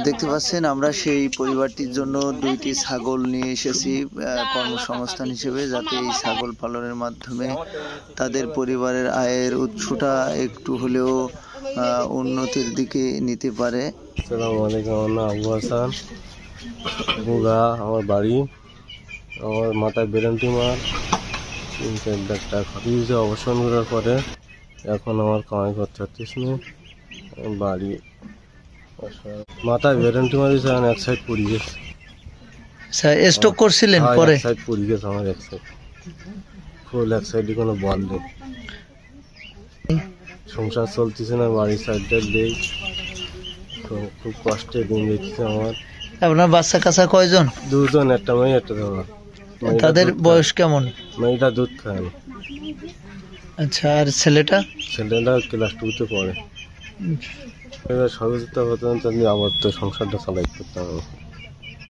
দেখতে পাচ্ছেন আমরা সেই পরিবারটির জন্য 2টি ছাগল নিয়ে এসেছি কর্মসংস্থান হিসেবে, যাতে এই ছাগল পালনের মাধ্যমে তাদের পরিবারের আয়ের উৎসটা একটু হলেও উন্নতির দিকে নিতে পারে। আসসালামু আলাইকুম, আমার নাম আবু হাসান বুগা। আমার বাড়ি, আমার মাথায় ব্রেন টিউমার, 3-4 লাখ টাকা খরচ অবসান করার পরে এখন আমার কামাই করতে পারতেছি না। বাড়ি মাথায় ব্রেন টিউমার হয়েছে, এখন এক সাইড পড়ে গেছে। স্টক করছিলেন পরে? এক সাইড পড়ে গেছে আমার, এক সাইড ফুল, এক সাইডে কোনো বল নেই। সংসার চলতেছে না, বাড়ির সাইডটা দেই, খুব কষ্টে দিন যাচ্ছে আমার। আপনার বাচ্চা কাচ্চা কয়জন? 2জন, একটা মেয়ে একটা ছেলে। তাদের বয়স কেমন? মেয়েটা দুধ খায় না। আচ্ছা, আর ছেলেটা? ছেলেটা ক্লাস 2-তে পড়ে। সহযোগিতা হতো, তাহলে আবার তো সংসারটা চালাই করতাম।